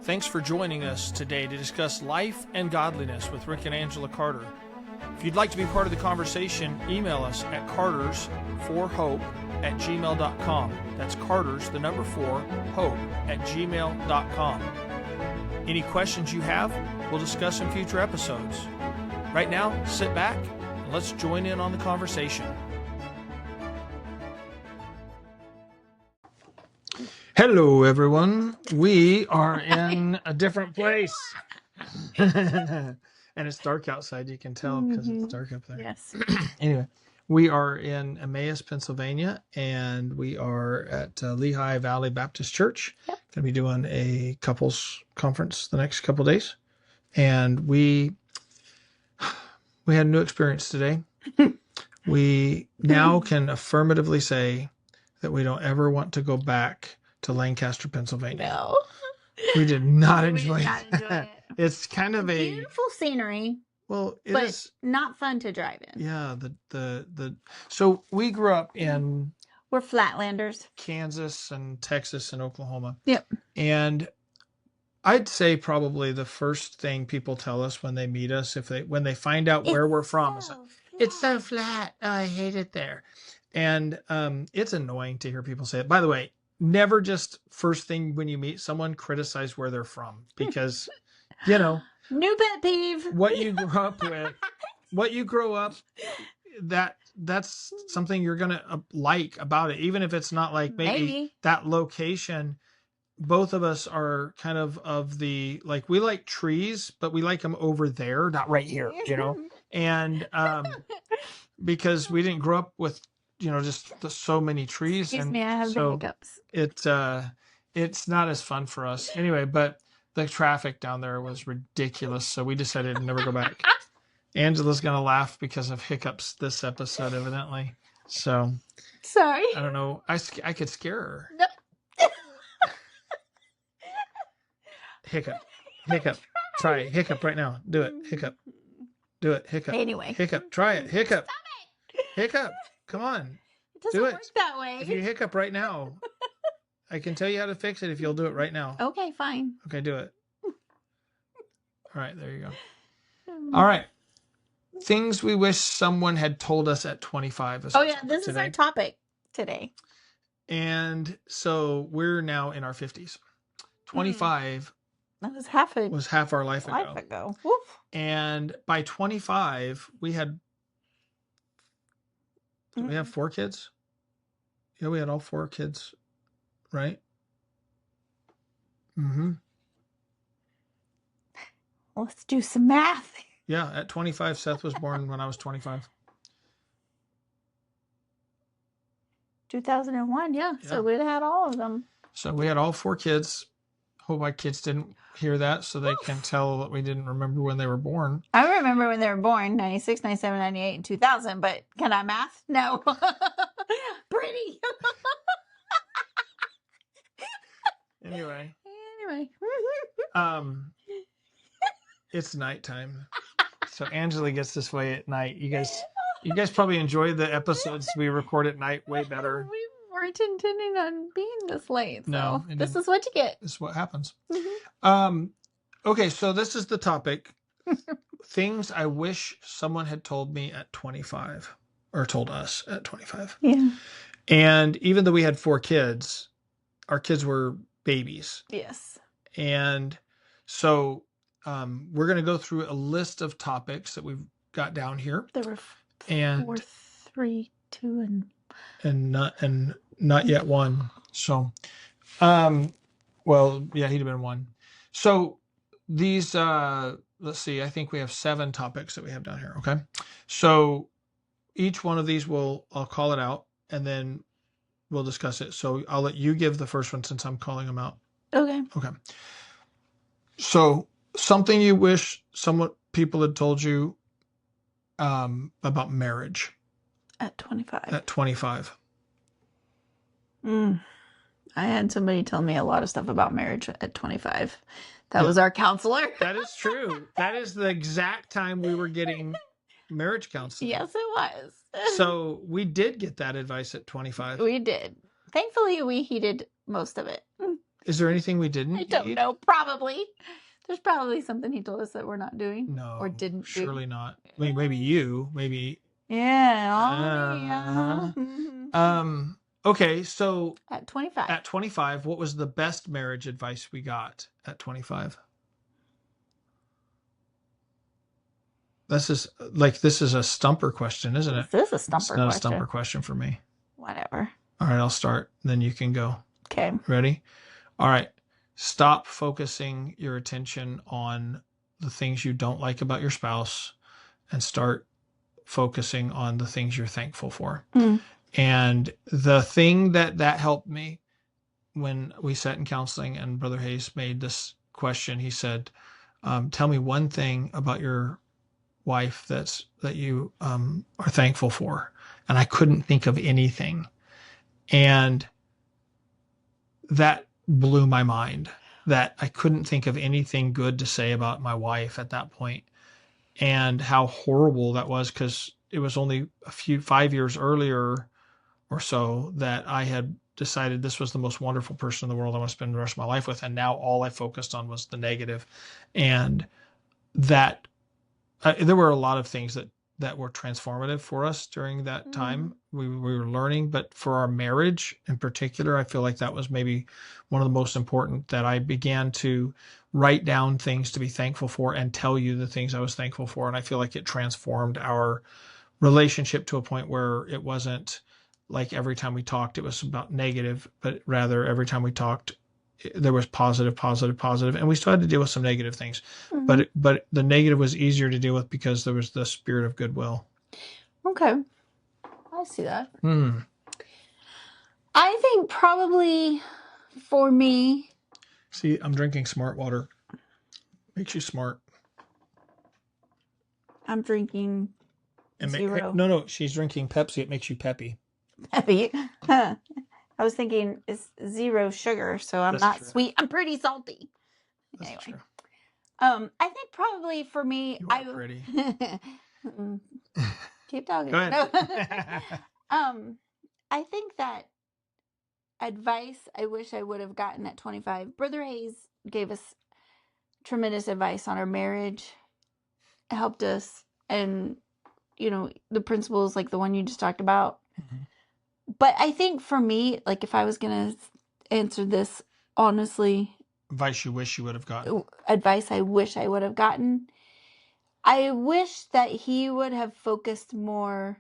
Thanks for joining us today to discuss life and godliness with Rick and Angela Carter. If you'd like to be part of the conversation, email us at cartersforhope@gmail.com. That's Carters, the number 4, hope@gmail.com. Any questions you have, we'll discuss in future episodes. Right now, sit back and let's join in on the conversation. Hello, everyone. We are in a different place. And it's dark outside. You can tell because it's dark up there. Yes. Anyway, we are in Emmaus, Pennsylvania, and we are at Lehigh Valley Baptist Church. Yep. Going to be doing a couples conference the next couple days. And we had a new experience today. We now can affirmatively say that we don't ever want to go back to Lancaster, Pennsylvania. No. We did not We enjoy did not enjoy it. It's kind of a beautiful scenery, well, it but is not fun to drive in. yeah, so we grew up in We're Flatlanders. Kansas and Texas and Oklahoma. Yep. And I'd say probably the first thing people tell us when they meet us, when they find out where we're from, is it's so flat. Oh, I hate it there. And it's annoying to hear people say it. By the way, never just first thing when you meet someone criticize where they're from, because new pet peeve. what you grow up that's something you're gonna like about it, even if it's not like maybe that location. Both of us are kind of the, like, we like trees, but we like them over there, not right here, and because we didn't grow up with just so many trees. Excuse me, I have the hiccups. It's not as fun for us anyway. But the traffic down there was ridiculous, so we decided to never go back. Angela's gonna laugh because of hiccups this episode, evidently. So sorry. I don't know. I could scare her. No. Hiccup. Try it. Hiccup right now. Do it. Hiccup. Do it. Hiccup. Anyway. Hiccup. Try it. Hiccup. Stop it. Hiccup. Come on. It doesn't work that way. If you hiccup right now, I can tell you how to fix it if you'll do it right now. Okay, fine. Okay, do it. All right, there you go. All right. Things we wish someone had told us at 25. Oh, yeah, this is our topic today. And so we're now in our 50s. 25 that was half our life ago. Woof. And by 25, we had 4 kids? Yeah, we had all 4 kids, right? Mm-hmm. Let's do some math. Yeah, at 25, Seth was born when I was 25. 2001, yeah. So we'd had all of them. So we had all 4 kids. Hope my kids didn't hear that so they can tell that we didn't remember when they were born. I remember when they were born, 96, 97, 98, and 2000, but can I math? No. Pretty. Anyway. It's nighttime. So Angela gets this way at night. You guys probably enjoy the episodes we record at night way better. We weren't intending on being this late. So no, this is what you get. This is what happens. Mm-hmm. Okay, so this is the topic. Things I wish someone had told me at 25, or told us at 25. Yeah. And even though we had 4 kids, our kids were babies. Yes. And so we're going to go through a list of topics that we've got down here. There were 4, 3, 2, and not yet 1. So, well, yeah, he'd have been 1. So these, let's see, I think we have 7 topics that we have down here. Okay. So each one of these I'll call it out and then we'll discuss it. So I'll let you give the first one since I'm calling them out. Okay. So something you wish people had told you about marriage at 25. At 25. I had somebody tell me a lot of stuff about marriage at 25. That was our counselor. That is true. That is the exact time we were getting marriage counseling. Yes, it was. So we did get that advice at 25. We did. Thankfully, we heeded most of it. Is there anything we didn't eat? I don't know. Probably. There's probably something he told us that we're not doing. No. Or didn't surely do. not. I mean, maybe you. Maybe. Yeah. Okay, so At 25. At 25, what was the best marriage advice we got at 25? This is a stumper question, isn't it? This is a stumper question. It's not question. a stumper question for me. Whatever. All right, I'll start. Then you can go. Okay. Ready? All right. Stop focusing your attention on the things you don't like about your spouse and start focusing on the things you're thankful for. And the thing that helped me when we sat in counseling and Brother Hayes made this question, he said, tell me one thing about your wife that you are thankful for. And I couldn't think of anything. And that blew my mind, that I couldn't think of anything good to say about my wife at that point, and how horrible that was, because it was only 5 years earlier or so that I had decided this was the most wonderful person in the world I want to spend the rest of my life with. And now all I focused on was the negative. And that there were a lot of things that were transformative for us during that time. We were learning, but for our marriage in particular, I feel like that was maybe one of the most important, that I began to write down things to be thankful for and tell you the things I was thankful for. And I feel like it transformed our relationship to a point where it wasn't like every time we talked, it was about negative, but rather every time we talked, there was positive, and we still had to deal with some negative things, but the negative was easier to deal with because there was the spirit of goodwill. Okay, I see that. I think probably for me. See, I'm drinking smart water. Makes you smart. I'm drinking zero. No, she's drinking Pepsi. It makes you peppy. Peppy. Huh. I was thinking it's zero sugar, so I'm not sweet. I'm pretty salty. That's anyway, true. I think probably for me, you are pretty. Keep talking. Go ahead. No. I think that advice I wish I would have gotten at 25. Brother Hayes gave us tremendous advice on our marriage. It helped us, and the principles like the one you just talked about. But I think for me, like if I was gonna answer this honestly, advice you wish you would have gotten. Advice I wish I would have gotten. I wish that he would have focused more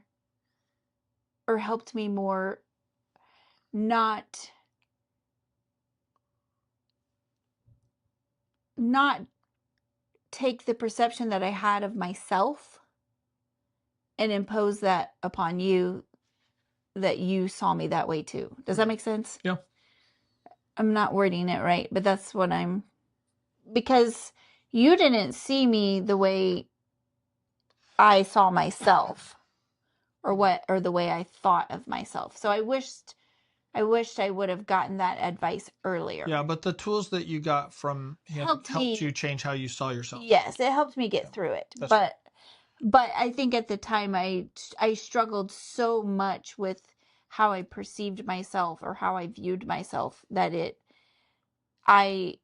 or helped me more not take the perception that I had of myself and impose that upon you, that you saw me that way too. Does that make sense? Yeah. I'm not wording it right, but that's what because you didn't see me the way I saw myself or the way I thought of myself. So I wished I would have gotten that advice earlier. Yeah, but the tools that you got from him helped you change how you saw yourself. Yes, it helped me get through it. But I think at the time I struggled so much with how I perceived myself or how I viewed myself that I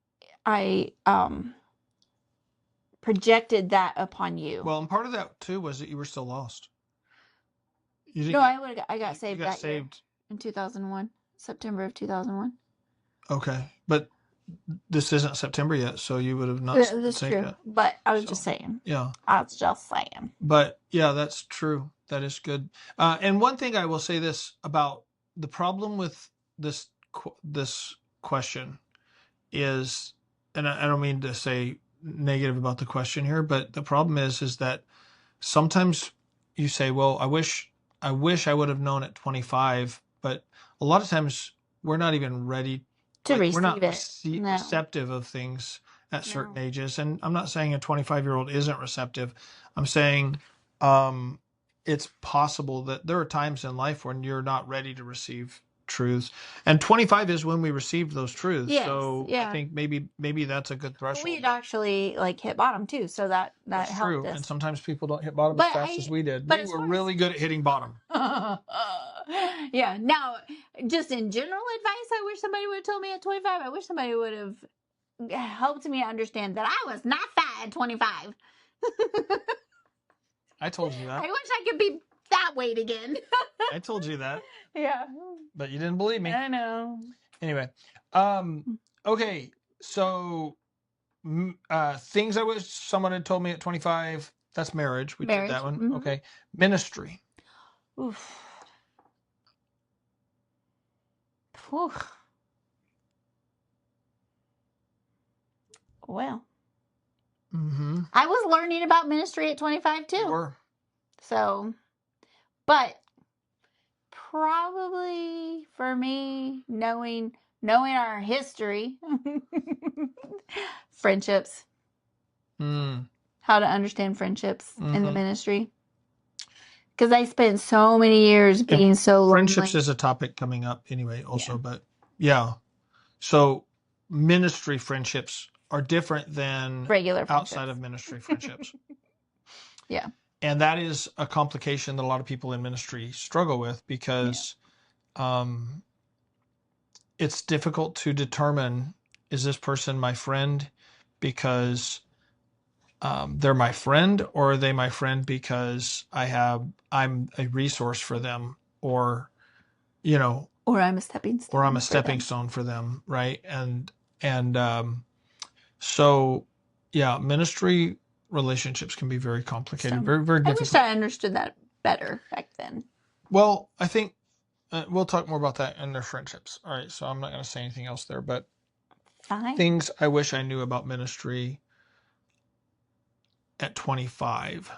projected that upon you. Well, and part of that too was that you were still lost. I got saved that year in 2001, September of 2001. Okay, but this isn't September yet, so you would have not. That's true. Yet. But I was just saying. Yeah. I was just saying. But yeah, that's true. That is good. And one thing I will say this about the problem with this question is, and I don't mean to say negative about the question here, but the problem is that sometimes you say, well, I wish I would have known at 25, but a lot of times we're not even ready to receive we're not it. receptive of things at certain ages. And I'm not saying a 25-year-old isn't receptive. I'm saying it's possible that there are times in life when you're not ready to receive truths. And 25 is when we received those truths. Yes, so yeah. I think maybe that's a good threshold. We'd actually like hit bottom too, so that That's helped true. us. And sometimes people don't hit bottom as fast as we did. We were really good at hitting bottom. Yeah. Now, just in general advice, I wish somebody would have told me at 25. I wish somebody would have helped me understand that I was not fat at 25. I told you that. I wish I could be that weight again. I told you that. Yeah. But you didn't believe me. I know. Anyway. Okay. So things I wish someone had told me at 25. That's marriage. We did that one. Mm-hmm. Okay. Ministry. Oof. Oof. Well. Mm-hmm. I was learning about ministry at 25 too. You were. So, but probably for me, knowing our history, friendships, how to understand friendships in the ministry. Because I spent so many years being so lonely. Friendships is a topic coming up anyway also, but yeah. So ministry friendships are different than regular outside of ministry friendships. Yeah. And that is a complication that a lot of people in ministry struggle with because it's difficult to determine, is this person my friend because they're my friend, or are they my friend because I'm a resource for them, or or I'm a stepping stone for them, right? And so yeah, ministry relationships can be very complicated, very, very difficult. I wish I understood that better back then. Well, I think we'll talk more about that in their friendships. All right, so I'm not going to say anything else there, but things I wish I knew about ministry at 25.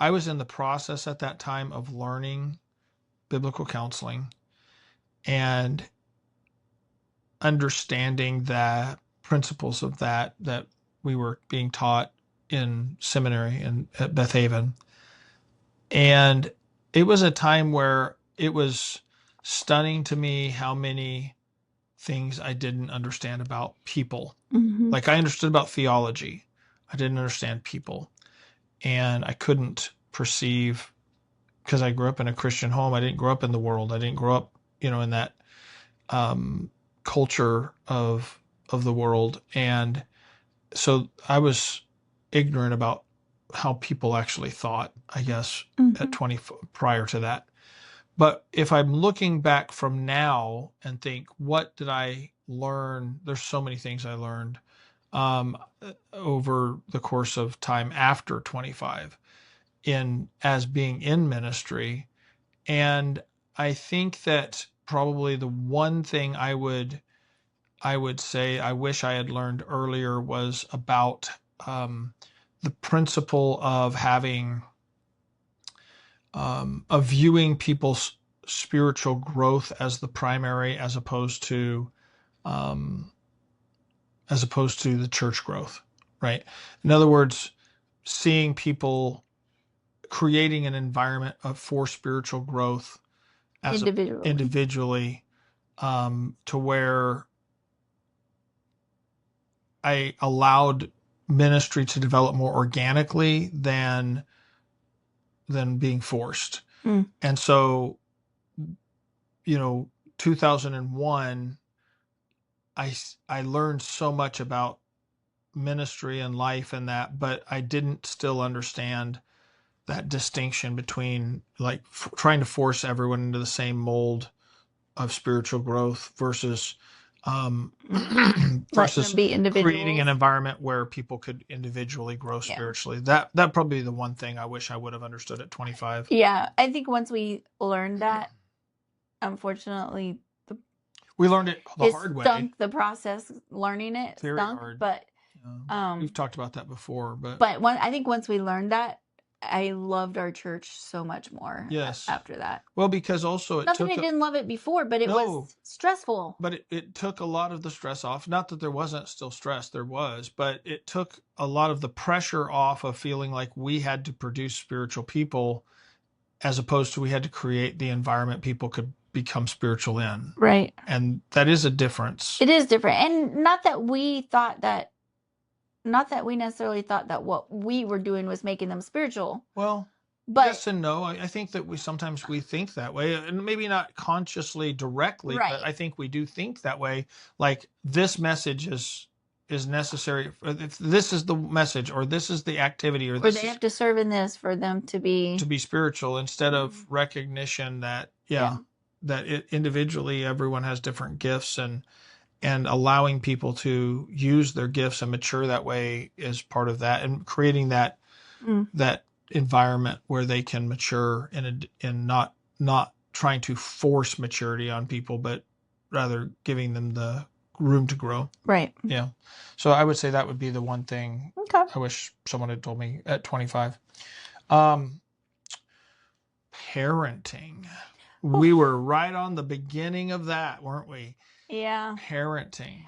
I was in the process at that time of learning biblical counseling and understanding the principles of that we were being taught in seminary at Beth Haven. And it was a time where it was stunning to me how many things I didn't understand about people. Mm-hmm. Like I understood about theology. I didn't understand people. And I couldn't perceive, because I grew up in a Christian home. I didn't grow up in the world. I didn't grow up, in that culture of the world. And so I was ignorant about how people actually thought, I guess, at 20 prior to that. But if I'm looking back from now and think, what did I learn? There's so many things I learned over the course of time after 25 as being in ministry. And I think that probably the one thing I would say I wish I had learned earlier was about the principle of having of viewing people's spiritual growth as the primary, as opposed to the church growth, right? In other words, seeing people creating an environment for spiritual growth as individually, to where I allowed ministry to develop more organically than being forced. And so, 2001, I learned so much about ministry and life and that, but I didn't still understand that distinction between like trying to force everyone into the same mold of spiritual growth versus creating an environment where people could individually grow spiritually. That probably the one thing I wish I would have understood at 25. Yeah, I think once we learned that, unfortunately, we learned it the hard way. Stunk the process learning it. Very stunk, hard. But we've talked about that before. But I think once we learned that, I loved our church so much more. Yes. After that. Well, because also I didn't love it before, but it was stressful. But it took a lot of the stress off. Not that there wasn't still stress, there was, but it took a lot of the pressure off of feeling like we had to produce spiritual people as opposed to we had to create the environment people could become spiritual in. Right. And that is a difference. It is different. And not that we necessarily thought that what we were doing was making them spiritual. Well, but yes and no. I think that sometimes we think that way, and maybe not consciously directly, Right. but I think we do think that way. Like, this message is necessary. If this is the message, or this is the activity, or they have to serve in this for them to be spiritual, instead of recognition that that individually everyone has different gifts, and allowing people to use their gifts and mature that way is part of that, and creating that that environment where they can mature, and not trying to force maturity on people, but rather giving them the room to grow. Right. Yeah. So I would say that would be the one thing I wish someone had told me at 25. Parenting. We were right on the beginning of that, weren't we? Yeah. Parenting.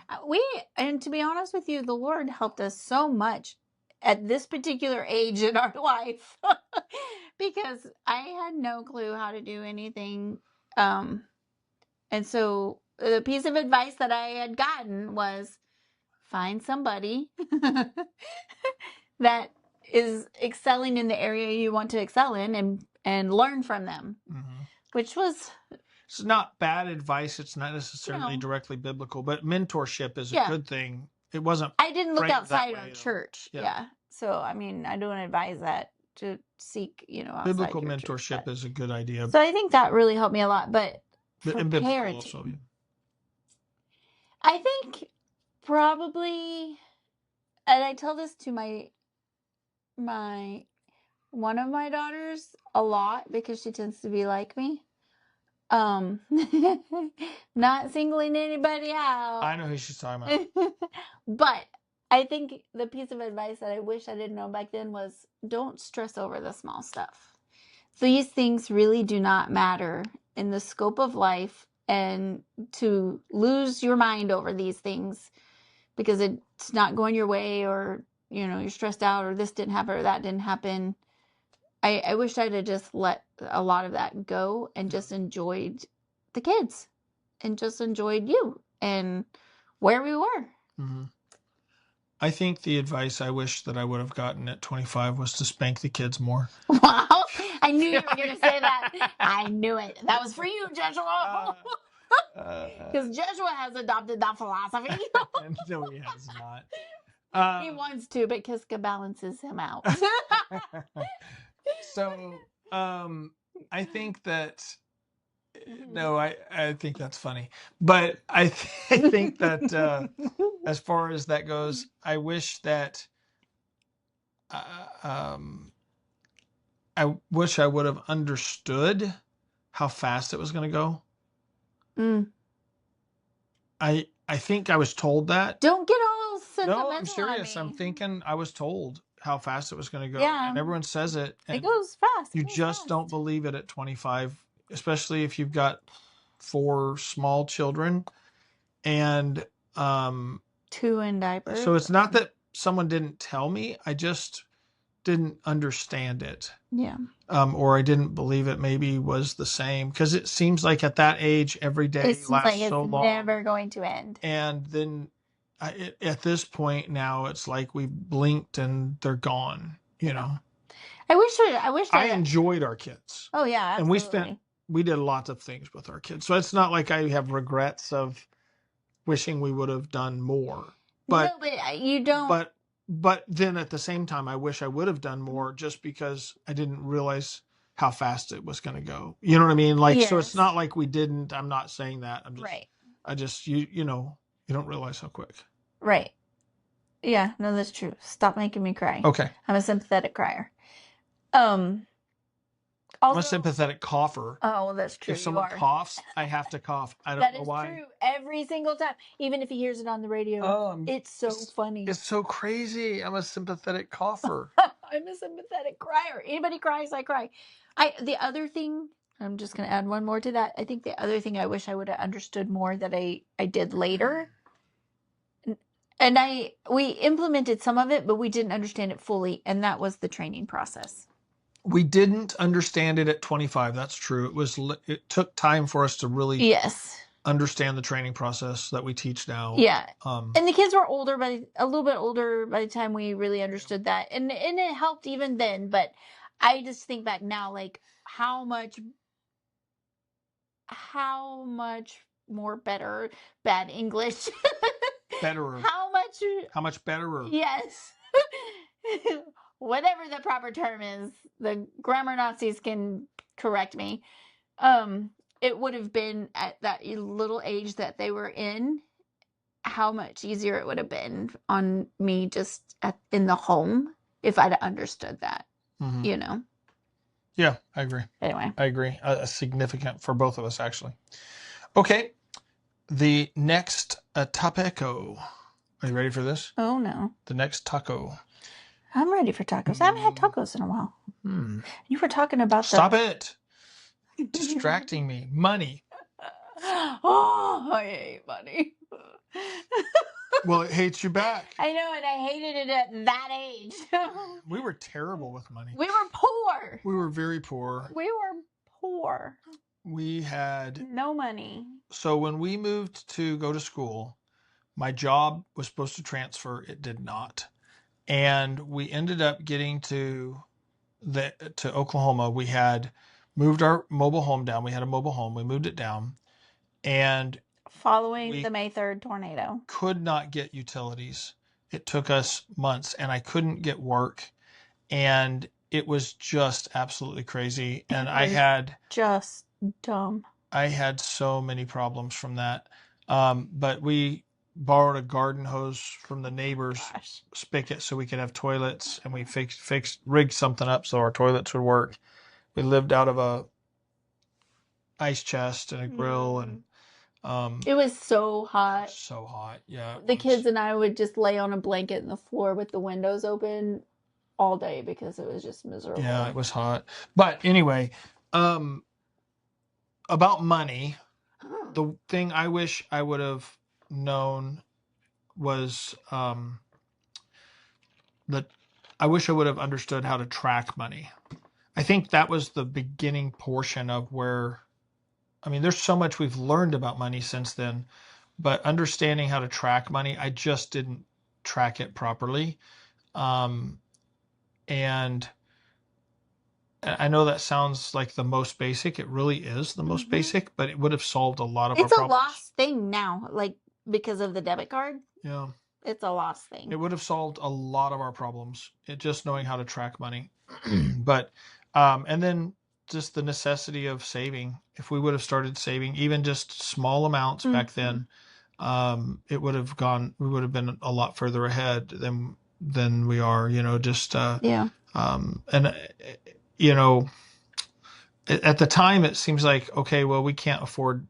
And to be honest with you, the Lord helped us so much at this particular age in our life because I had no clue how to do anything. And so the piece of advice that I had gotten was find somebody that is excelling in the area you want to excel in, and learn from them, which was... It's not bad advice. It's not necessarily directly biblical, but mentorship is a good thing. It wasn't. I didn't look outside our church. Yeah. So, I mean, I don't advise that, to seek, outside biblical your mentorship is a good idea. So I think that really helped me a lot. But for parenting, also, I think probably, and I tell this to my one of my daughters a lot because she tends to be like me. Not singling anybody out. I know who she's talking about. But I think the piece of advice that I wish I didn't know back then was don't stress over the small stuff. These things really do not matter in the scope of life, and to lose your mind over these things because it's not going your way, or you're stressed out, or this didn't happen or that didn't happen. I wish I'd have just let a lot of that go and just enjoyed the kids and just enjoyed you and where we were. I think the advice I wish that I would have gotten at 25 was to spank the kids more. Wow. I knew you were going to say that. I knew it. That was for you, Joshua. Because Joshua has adopted that philosophy. No, he has not. He wants to, but Kiska balances him out. So, I think that... No, I think that's funny. But I think that as far as that goes, I wish that I wish I would have understood how fast it was going to go. I think I was told that. Don't get all sentimental. No, I'm serious. I'm thinking I was told how fast it was going to go. Yeah. And everyone says it. And it goes fast. You just don't believe it at 25, especially if you've got 4 small children and 2 in diapers. So it's not that someone didn't tell me, I just didn't understand it. Yeah. Or I didn't believe it maybe was the same, because it seems like at that age every day lasts so long. It's never going to end. And then at this point now it's like we've blinked and they're gone, know. I enjoyed our kids. Oh yeah, absolutely. And we did lots of things with our kids. So it's not like I have regrets of wishing we would have done more. But no, but you don't. But then at the same time, I wish I would have done more, just because I didn't realize how fast it was going to go. You know what I mean? Like, yes. So it's not like we didn't. I'm not saying that. I'm just, right. I just, you don't realize how quick. Right. Yeah, no, that's true. Stop making me cry. Okay. I'm a sympathetic crier. Also, I'm a sympathetic cougher. Oh, well, that's true. If someone coughs, I have to cough. I don't know why. That is true. Every single time. Even if he hears it on the radio. It's so funny. It's so crazy. I'm a sympathetic cougher. I'm a sympathetic crier. Anybody cries, I cry. The other thing, I'm just going to add one more to that. I think the other thing I wish I would have understood more that I did later. And we implemented some of it, but we didn't understand it fully. And that was the training process. We didn't understand it at 25. That's true. It took time for us to really understand the training process that we teach now. Yeah. And the kids were older, a little bit older by the time we really understood that. And it helped even then, but I just think back now, like how much more bad English. Betterer. How much betterer? Yes. Whatever the proper term is, the grammar Nazis can correct me. It would have been at that little age that they were in, how much easier it would have been on me just in the home if I'd understood that, you know? Yeah, I agree. Anyway. I agree. Significant for both of us, actually. Okay. The next tapeco. Are you ready for this? Oh, no. The next taco. I'm ready for tacos. I haven't had tacos in a while. You were talking about Stop it. Distracting me. Money. Oh, I hate money. Well, it hates you back. I know, and I hated it at that age. We were terrible with money. We were poor. We were very poor. We were poor. We had no money. So when we moved to go to school, my job was supposed to transfer. It did not. And we ended up getting to Oklahoma. We had moved our mobile home down. We had a mobile home. We moved it down. And following the May 3rd tornado, could not get utilities. It took us months, and I couldn't get work. And it was just absolutely crazy. And I had just dumb. I had so many problems from that. But we borrowed a garden hose from the neighbor's spigot so we could have toilets, and we rigged something up so our toilets would work. We lived out of a ice chest and a grill, and it was so hot. So hot, yeah. The kids and I would just lay on a blanket in the floor with the windows open all day because it was just miserable. Yeah, it was hot. But anyway, about money, the thing I wish I would have known was that I wish I would have understood how to track money. I think that was the beginning portion of where, I mean, there's so much we've learned about money since then, but understanding how to track money, I just didn't track it properly. And I know that sounds like the most basic. It really is the most basic, but it would have solved a lot of our problems. It's a lost thing now, like because of the debit card. Yeah. It's a lost thing. It would have solved a lot of our problems. Just knowing how to track money. But, and then just the necessity of saving. If we would have started saving even just small amounts back then, we would have been a lot further ahead than we are, just, and, at the time it seems like, okay, well, we can't afford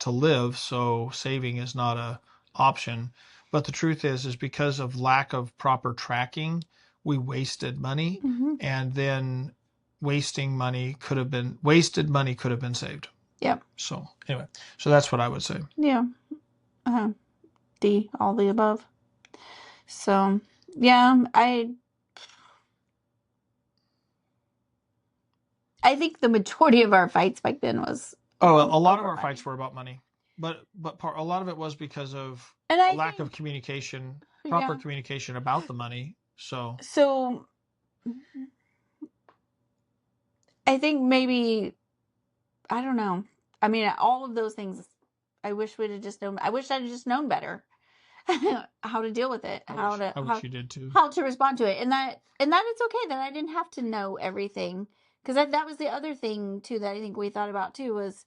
to live, so saving is not a option. But the truth is because of lack of proper tracking, we wasted money, and then wasted money could have been saved. Yep. So anyway, so that's what I would say. Yeah. D, all the above. So yeah, I think the majority of our fights back then was. Oh, a lot of our fights were about money, but a lot of it was because of lack of communication, proper communication about the money. So I think maybe, I don't know. I mean, all of those things, I wish we'd have just known. I wish I'd just known better how to deal with it, I wish you did too. How to respond to it, and that it's okay that I didn't have to know everything, because that was the other thing too that I think we thought about too was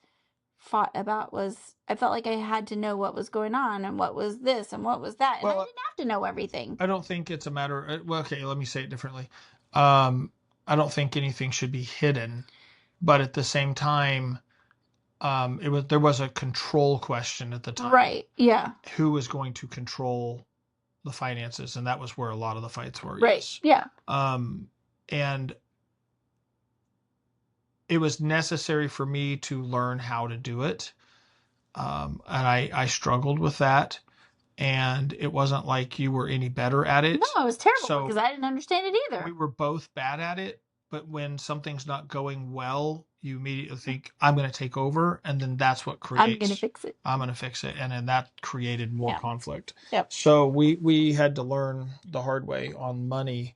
I felt like I had to know what was going on and what was this and what was that, and I didn't have to know everything. I don't think it's a matter. Well, okay, let me say it differently. I don't think anything should be hidden, but at the same time, there was a control question at the time. Right. Yeah. Who was going to control the finances, and that was where a lot of the fights were. Right. Yes. Yeah. And it was necessary for me to learn how to do it. And I struggled with that. And it wasn't like you were any better at it. No, it was terrible because I didn't understand it either. We were both bad at it, but when something's not going well, you immediately think, I'm going to take over. And then that's what creates, I'm going to fix it. I'm going to fix it. And then that created more conflict. Yep. So we had to learn the hard way on money.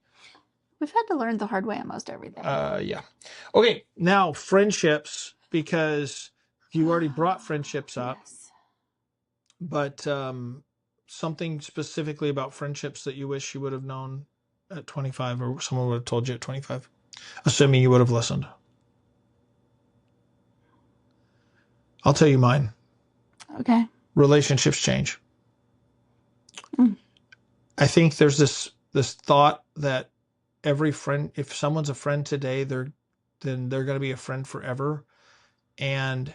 We've had to learn the hard way on most everything. Yeah. Okay. Now friendships, because you already brought friendships up. Yes. But something specifically about friendships that you wish you would have known at 25, or someone would have told you at 25, assuming you would have listened. I'll tell you mine. Okay. Relationships change. I think there's this thought that every friend, if someone's a friend today, then they're going to be a friend forever. And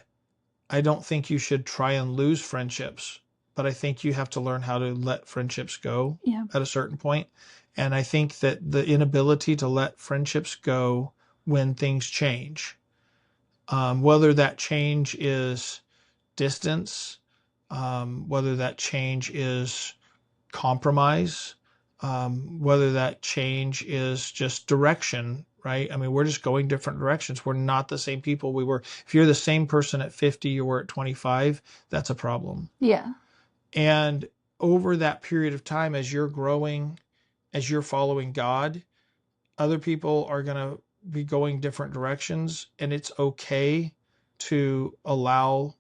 I don't think you should try and lose friendships, but I think you have to learn how to let friendships go at a certain point. And I think that the inability to let friendships go when things change, whether that change is distance, whether that change is compromise, whether that change is just direction, right? I mean, we're just going different directions. We're not the same people we were. If you're the same person at 50, you were at 25, that's a problem. Yeah. And over that period of time, as you're growing, as you're following God, other people are going to be going different directions. And it's okay to allow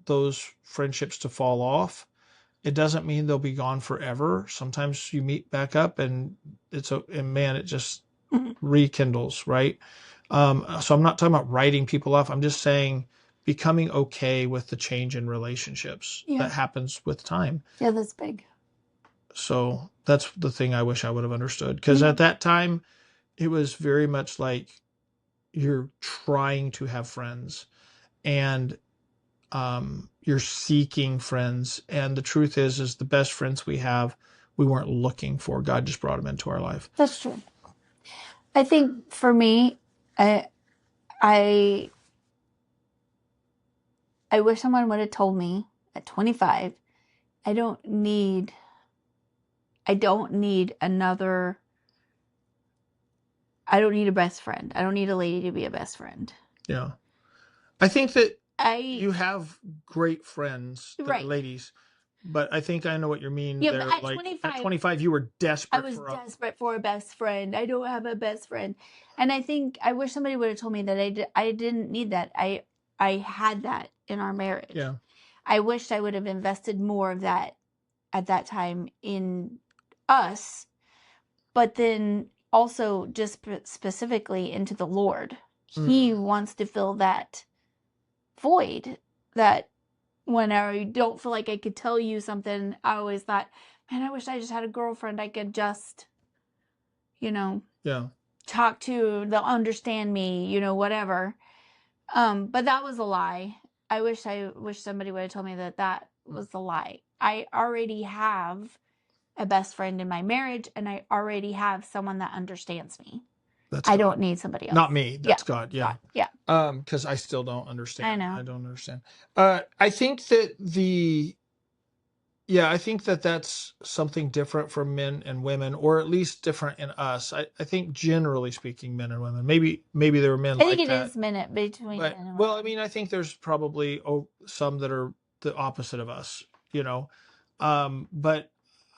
those friendships to fall off. It doesn't mean they'll be gone forever. Sometimes you meet back up and it just rekindles, right? So I'm not talking about writing people off. I'm just saying becoming okay with the change in relationships that happens with time. Yeah, that's big. So that's the thing I wish I would have understood. Because at that time, it was very much like you're trying to have friends and you're seeking friends. And the truth is the best friends we have, we weren't looking for. God just brought them into our life. That's true. I think for me, I wish someone would have told me at 25, I don't need another, I don't need a best friend. I don't need a lady to be a best friend. Yeah. I think that you have great friends, right, ladies, but I think I know what you mean. Yeah, there. But at 25, you were desperate. I was desperate for a best friend. I don't have a best friend, and I think I wish somebody would have told me that I didn't need that. I had that in our marriage. Yeah. I wished I would have invested more of that at that time in us, but then also just specifically into the Lord. He wants to fill that void, that when I don't feel like I could tell you something, I always thought, man, I wish I just had a girlfriend I could just, talk to, they'll understand me, whatever. But that was a lie. I wish somebody would have told me that was the lie. I already have a best friend in my marriage, and I already have someone that understands me. I don't need somebody else. Not me. That's God. Yeah. Yeah. Because I still don't understand. I know. I don't understand. I think that I think that that's something different for men and women, or at least different in us. I think generally speaking, men and women. Maybe there are men like that. I think it is men between men and women. Well, I mean, I think there's probably some that are the opposite of us, but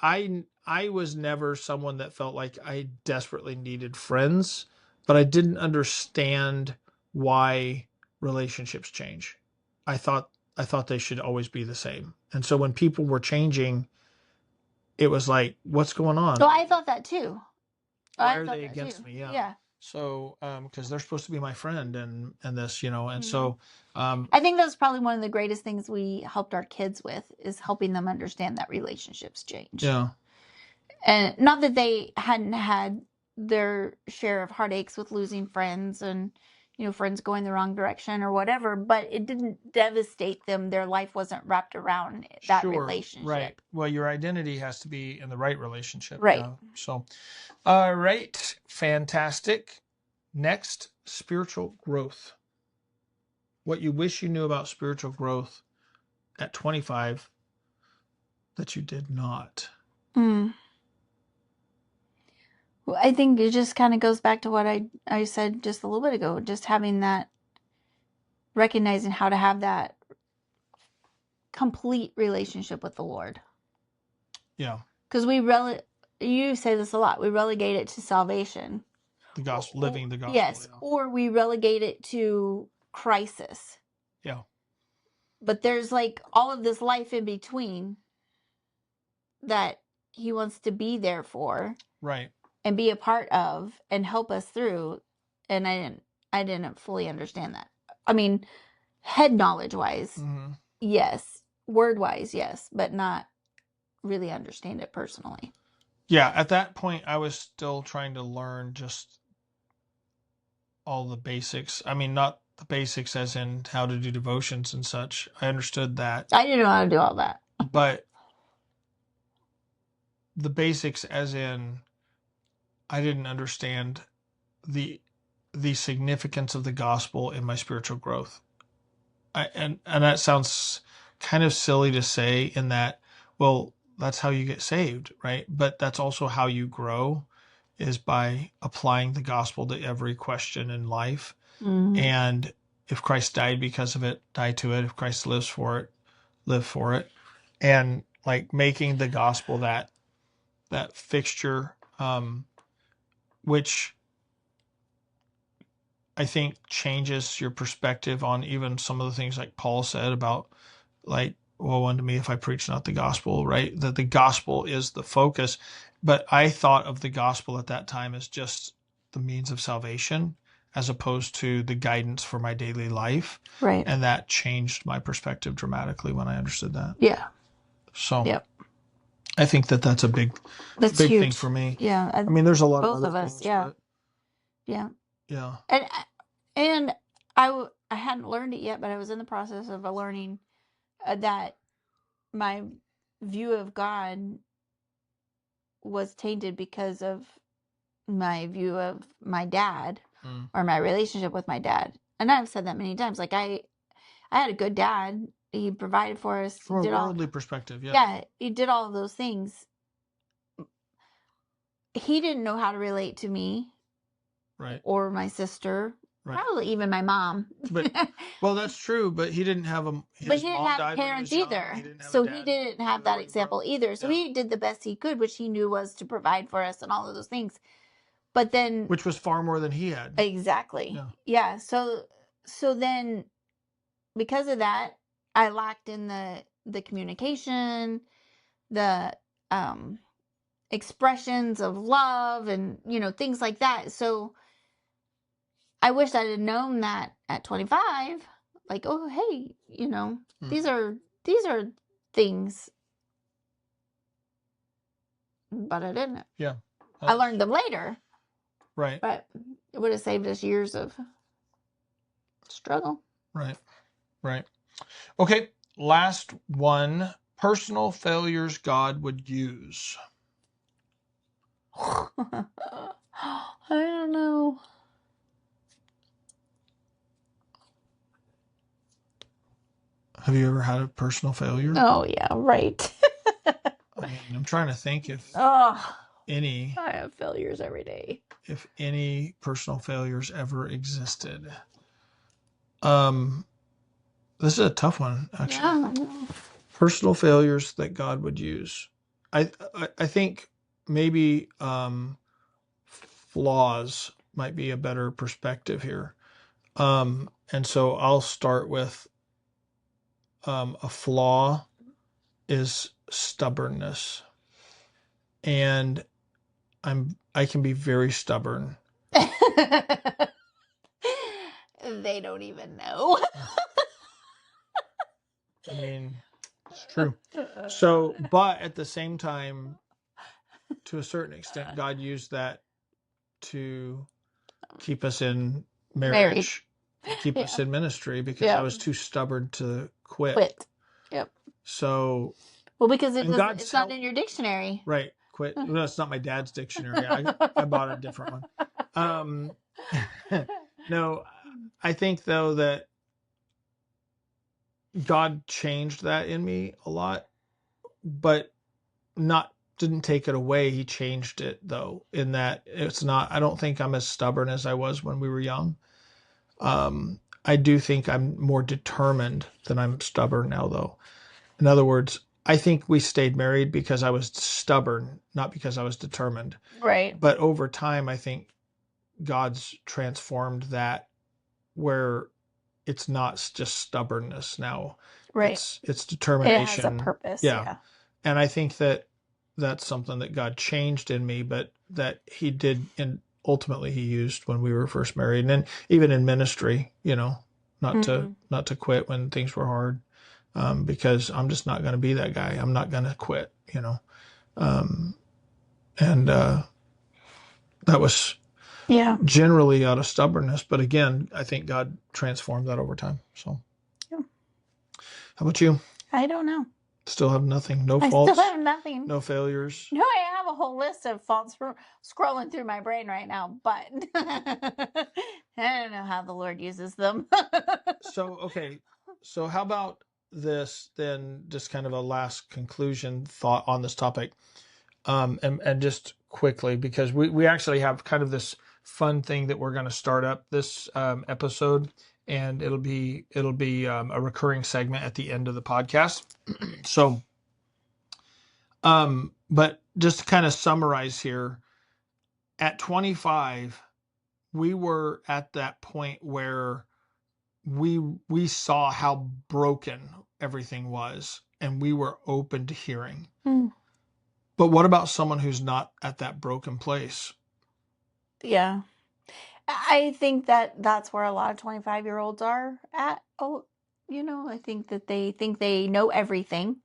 I was never someone that felt like I desperately needed friends, but I didn't understand why relationships change. I thought they should always be the same. And so when people were changing, it was like, what's going on? Well, I thought that too. Why are they against me? Yeah. So, because they're supposed to be my friend and this, and so. I think that's probably one of the greatest things we helped our kids with, is helping them understand that relationships change. Yeah. And not that they hadn't had their share of heartaches with losing friends and, friends going the wrong direction or whatever, but it didn't devastate them. Their life wasn't wrapped around that relationship. Right. Well, your identity has to be in the right relationship. Right. Yeah. So, all right. Fantastic. Next, spiritual growth. What you wish you knew about spiritual growth at 25 that you did not. Well, I think it just kind of goes back to what I said just a little bit ago, just having that, recognizing how to have that complete relationship with the Lord. Yeah. Because you say this a lot, we relegate it to salvation. The gospel, living the gospel. Yes, yeah. Or we relegate it to crisis. Yeah. But there's like all of this life in between that he wants to be there for. Right. And be a part of and help us through. And I didn't fully understand that. I mean, head knowledge wise, yes. Word wise, yes. But not really understand it personally. Yeah, at that point, I was still trying to learn just all the basics. I mean, not the basics as in how to do devotions and such. I understood that. I didn't know how to do all that. But the basics as in I didn't understand the significance of the gospel in my spiritual growth. And that sounds kind of silly to say in that, well, that's how you get saved, right? But that's also how you grow, is by applying the gospel to every question in life. Mm-hmm. And if Christ died because of it, die to it. If Christ lives for it, live for it. And like making the gospel that fixture, which I think changes your perspective on even some of the things like Paul said about, like, woe unto me if I preach not the gospel, right? That the gospel is the focus. But I thought of the gospel at that time as just the means of salvation as opposed to the guidance for my daily life. Right. And that changed my perspective dramatically when I understood that. Yeah. So yep. I think that's a big thing for me. Yeah. I mean, there's a lot both of other us. things, Yeah. but yeah. Yeah. And I hadn't learned it yet, but I was in the process of learning that my view of God was tainted because of my view of my dad or my relationship with my dad. And I've said that many times. Like I had a good dad. He provided for us. From a worldly perspective, yeah. Yeah, he did all of those things. He didn't know how to relate to me. Right. Or my sister. Right. Probably even my mom. But, well, that's true, but he didn't have but he didn't have parents either. He didn't have that example either. So he did the best he could, which he knew was to provide for us and all of those things. But then, which was far more than he had. Exactly. Yeah. So then, because of that, I lacked in the communication, the expressions of love, and things like that. So I wish I had known that at 25. Like, oh, hey, these are things, but I didn't. Yeah. I learned them later. Right. But it would have saved us years of struggle. Right. Right. Okay. Last one. Personal failures God would use. I don't know. Have you ever had a personal failure? Oh, yeah, right. I mean, I'm trying to think if any. I have failures every day. If any personal failures ever existed. This is a tough one, actually. Yeah. Personal failures that God would use. I think maybe flaws might be a better perspective here. And so I'll start with a flaw is stubbornness. And I can be very stubborn. They don't even know. I mean, it's true. So, but at the same time, to a certain extent, God used that to keep us in marriage, keep us in ministry, because I was too stubborn to quit. Yep. So, well, because it's not in your dictionary. Right. Quit. No, it's not my dad's dictionary. I bought a different one. No, I think though that God changed that in me a lot, but not didn't take it away. He changed it, though, in that it's not, I don't think I'm as stubborn as I was when we were young. I do think I'm more determined than I'm stubborn now, though. In other words, I think we stayed married because I was stubborn, not because I was determined. Right. But over time, I think God's transformed that, where it's not just stubbornness now. Right. It's determination. It has a purpose. Yeah. Yeah. And I think that that's something that God changed in me, but that he did, and ultimately he used when we were first married. And then even in ministry, not to quit when things were hard, because I'm just not going to be that guy. I'm not going to quit, and that was generally out of stubbornness. But again, I think God transformed that over time. So, how about you? I don't know. Still have nothing. No faults. I still have nothing. No failures. No, I have a whole list of faults scrolling through my brain right now, but I don't know how the Lord uses them. Okay. So how about this then? Just kind of a last conclusion thought on this topic, and just quickly, because we actually have kind of this fun thing that we're going to start up this episode, and it'll be a recurring segment at the end of the podcast. So, but just to kind of summarize here, at 25, we were at that point where we saw how broken everything was, and we were open to hearing. But what about someone who's not at that broken place? Yeah. I think that's where a lot of 25-year-olds are at. Oh, I think that they know everything,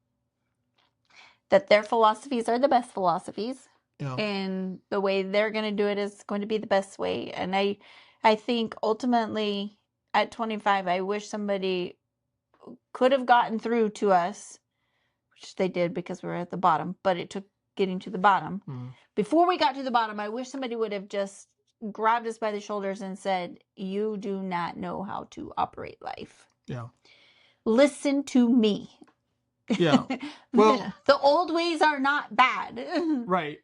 that their philosophies are the best philosophies. Yeah. And the way they're going to do it is going to be the best way. And I think ultimately at 25, I wish somebody could have gotten through to us, which they did because we were at the bottom, but it took getting to the bottom. Before we got to the bottom, I wish somebody would have just grabbed us by the shoulders and said, you do not know how to operate life. Yeah. Listen to me. Yeah. Well, the old ways are not bad. Right.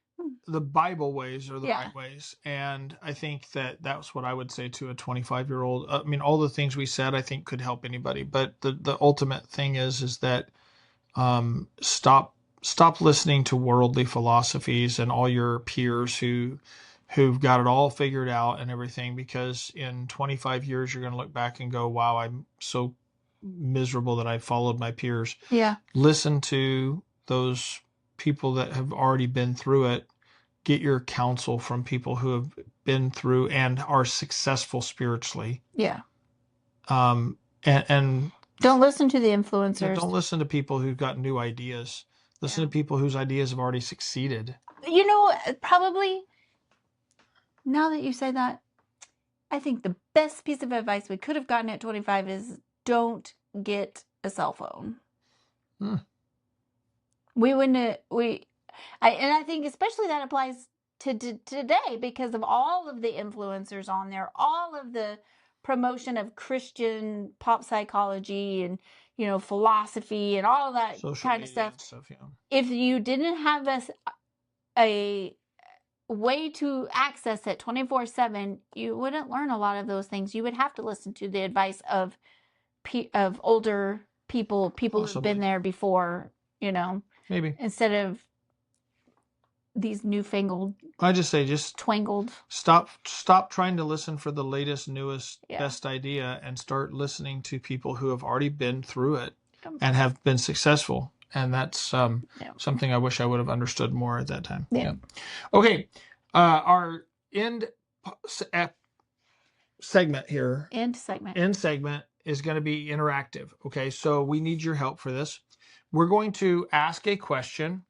The Bible ways are the right ways. And I think that's what I would say to a 25-year-old. I mean, all the things we said, I think could help anybody. But the ultimate thing is that stop listening to worldly philosophies and all your peers who've got it all figured out and everything, because in 25 years, you're going to look back and go, wow, I'm so miserable that I followed my peers. Yeah. Listen to those people that have already been through it. Get your counsel from people who have been through and are successful spiritually. Yeah. And don't listen to the influencers. Don't listen to people who've got new ideas. Listen to people whose ideas have already succeeded. Probably, now that you say that, I think the best piece of advice we could have gotten at 25 is don't get a cell phone. We wouldn't. I think especially that applies to today because of all of the influencers on there, all of the promotion of Christian pop psychology and philosophy and all of that social kind of stuff. Yeah. If you didn't have a way to access it 24/7, you wouldn't learn a lot of those things. You would have to listen to the advice of older people Possibly. Who've been there before, maybe, instead of these newfangled. I just say, twangled. Stop trying to listen for the latest, newest, best idea, and start listening to people who have already been through it and have been successful. And that's something I wish I would have understood more at that time. Yeah. Okay. Our end segment here. End segment is going to be interactive. Okay. So we need your help for this. We're going to ask a question.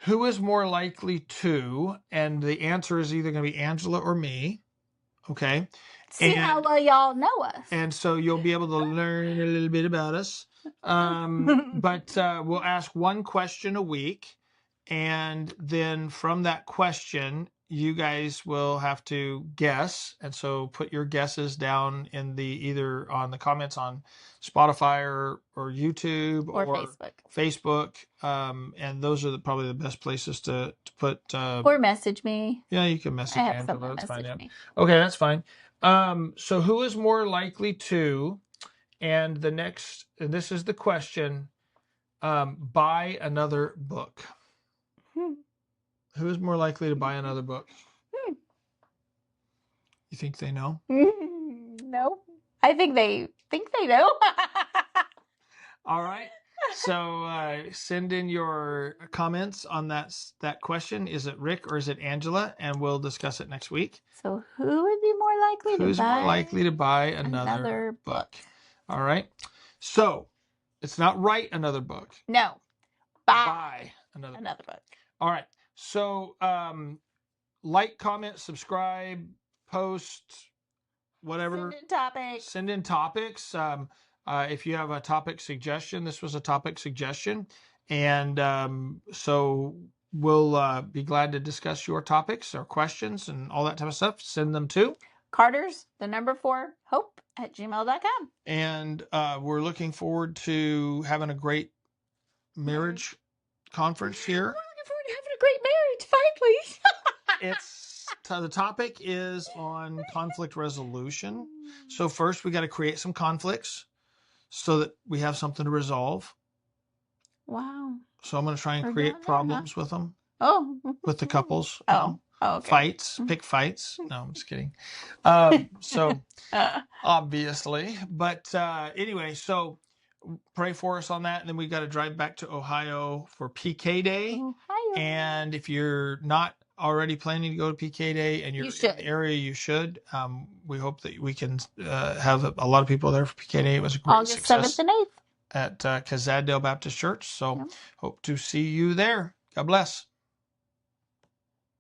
Who is more likely to? And the answer is either going to be Angela or me. Okay. See how well y'all know us. And so you'll be able to learn a little bit about us. But we'll ask one question a week. And then from that question, you guys will have to guess, and so put your guesses down in the either on the comments on Spotify or YouTube or Facebook. And those are probably the best places to put. Or message me. Yeah, you can message I have Angela. someone That's fine. message Yeah. me. Okay, that's fine. So who is more likely to, and this is the question, buy another book? Who is more likely to buy another book? You think they know? No. I think they know. All right. So send in your comments on that question. Is it Rick or is it Angela? And we'll discuss it next week. So who would be more likely Who's to buy more likely to buy another book? All right. So it's not write another book. No. Buy another book. All right. So like, comment, subscribe, post, whatever. Send in topics. If you have a topic suggestion, this was a topic suggestion. And so we'll be glad to discuss your topics or questions and all that type of stuff. Send them to Carter's, the number 4, hope@gmail.com. And we're looking forward to having a great marriage conference here. We're looking forward to having a great marriage, finally. The topic is on conflict resolution. So first we got to create some conflicts so that we have something to resolve. Wow. So I'm going to try and create problems with them. Oh. With the couples. Okay. Fights. Pick fights. No, I'm just kidding. So obviously. But anyway, so pray for us on that. And then we got to drive back to Ohio for PK Day. Ohio. And if you're not already planning to go to PK Day and you're in the area, you should. We hope that we can have a lot of people there for PK Day. It was a great success. August 7th and 8th. At Cazaddale Baptist Church. So hope to see you there. God bless.